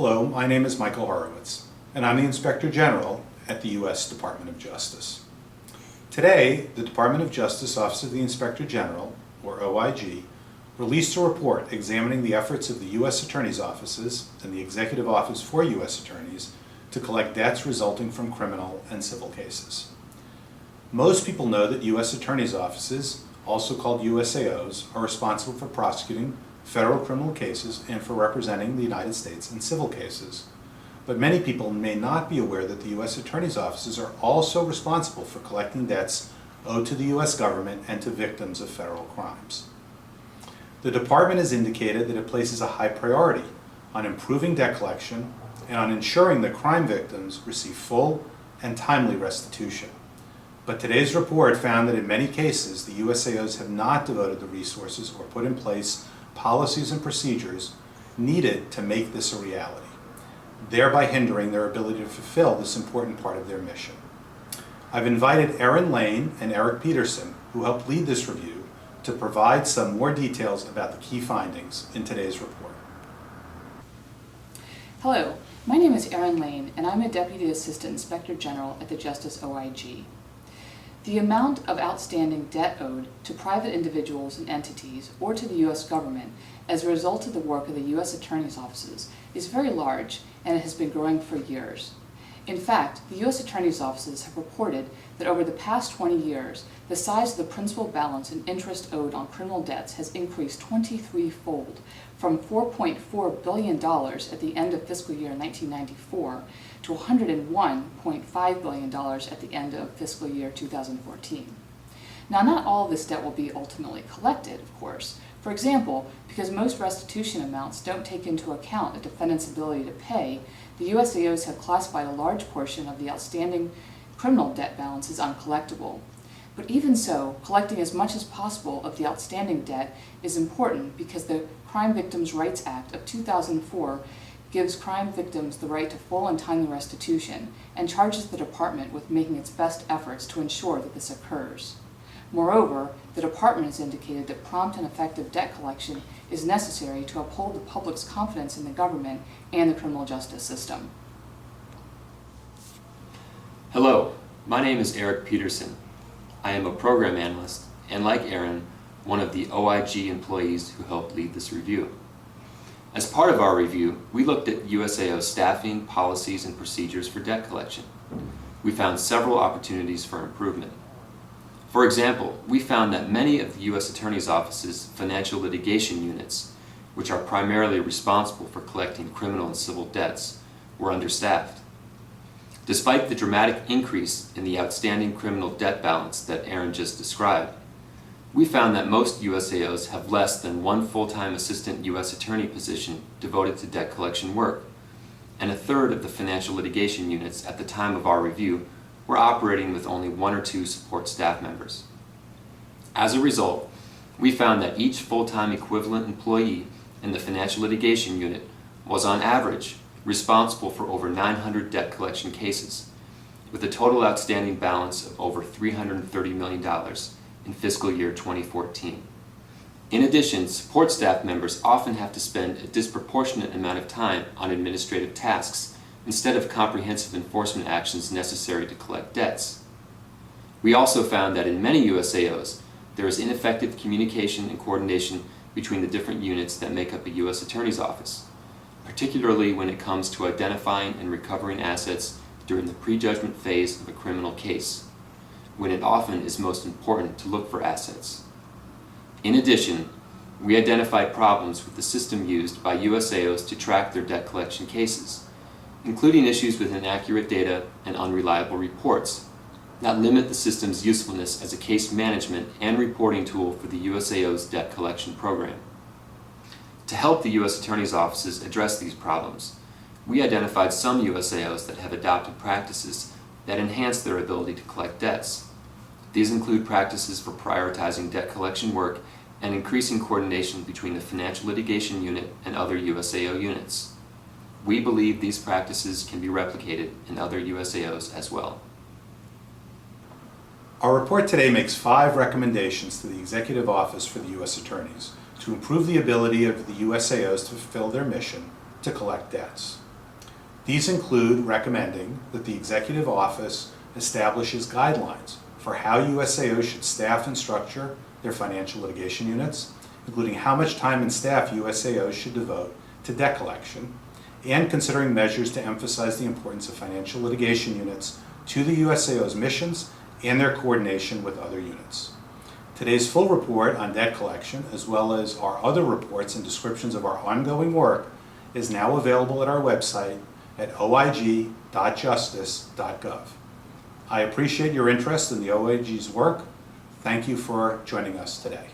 Hello, my name is Michael Horowitz, and I'm the Inspector General at the U.S. Department of Justice. Today, the Department of Justice Office of the Inspector General, or OIG, released a report examining the efforts of the U.S. Attorney's offices and the Executive Office for U.S. Attorneys to collect debts resulting from criminal and civil cases. Most people know that U.S. Attorney's offices, also called USAOs, are responsible for prosecuting federal criminal cases and for representing the United States in civil cases. But many people may not be aware that the U.S. Attorney's offices are also responsible for collecting debts owed to the U.S. government and to victims of federal crimes. The department has indicated that it places a high priority on improving debt collection and on ensuring that crime victims receive full and timely restitution. But today's report found that in many cases, the USAOs have not devoted the resources or put in place policies and procedures needed to make this a reality, thereby hindering their ability to fulfill this important part of their mission. I've invited Erin and Eric Petersen, who helped lead this review, to provide some more details about the key findings in today's report. Hello, my name is Erin Lane, and I'm a Deputy Assistant Inspector General at the Justice OIG. The amount of outstanding debt owed to private individuals and entities or to the U.S. government as a result of the work of the U.S. Attorney's offices is very large, and it has been growing for years. In fact, the U.S. Attorney's offices have reported that over the past 20 years, the size of the principal balance and interest owed on criminal debts has increased 23-fold, from $4.4 billion at the end of fiscal year 1994 to $101.5 billion at the end of fiscal year 2014. Now, not all of this debt will be ultimately collected, of course. For example, because most restitution amounts don't take into account a defendant's ability to pay, the USAOs have classified a large portion of the outstanding criminal debt balance as uncollectible. But even so, collecting as much as possible of the outstanding debt is important because the Crime Victims' Rights Act of 2004 gives crime victims the right to full and timely restitution and charges the department with making its best efforts to ensure that this occurs. Moreover, the department has indicated that prompt and effective debt collection is necessary to uphold the public's confidence in the government and the criminal justice system. Hello, my name is Eric Petersen. I am a program analyst and, like Erin, one of the OIG employees who helped lead this review. As part of our review, we looked at USAO staffing, policies, and procedures for debt collection. We found several opportunities for improvement. For example, we found that many of the U.S. Attorney's Office's financial litigation units, which are primarily responsible for collecting criminal and civil debts, were understaffed. Despite the dramatic increase in the outstanding criminal debt balance that Erin just described, we found that most USAOs have less than one full-time assistant U.S. attorney position devoted to debt collection work, and a third of the financial litigation units at the time of our review were operating with only one or two support staff members. As a result, we found that each full-time equivalent employee in the financial litigation unit was on average responsible for over 900 debt collection cases, with a total outstanding balance of over $330 million in fiscal year 2014. In addition, support staff members often have to spend a disproportionate amount of time on administrative tasks instead of comprehensive enforcement actions necessary to collect debts. We also found that in many USAOs, there is ineffective communication and coordination between the different units that make up a U.S. Attorney's Office, particularly when it comes to identifying and recovering assets during the prejudgment phase of a criminal case, when it often is most important to look for assets. In addition, we identified problems with the system used by USAOs to track their debt collection cases, including issues with inaccurate data and unreliable reports that limit the system's usefulness as a case management and reporting tool for the USAO's debt collection program. To help the U.S. Attorney's offices address these problems, we identified some USAOs that have adopted practices that enhance their ability to collect debts. These include practices for prioritizing debt collection work and increasing coordination between the financial litigation unit and other USAO units. We believe these practices can be replicated in other USAOs as well. Our report today makes 5 recommendations to the Executive Office for the U.S. Attorneys to improve the ability of the USAOs to fulfill their mission to collect debts. These include recommending that the Executive Office establishes guidelines for how USAOs should staff and structure their financial litigation units, including how much time and staff USAOs should devote to debt collection, and considering measures to emphasize the importance of financial litigation units to the USAO's missions and their coordination with other units. Today's full report on debt collection, as well as our other reports and descriptions of our ongoing work, is now available at our website at oig.justice.gov. I appreciate your interest in the OIG's work. Thank you for joining us today.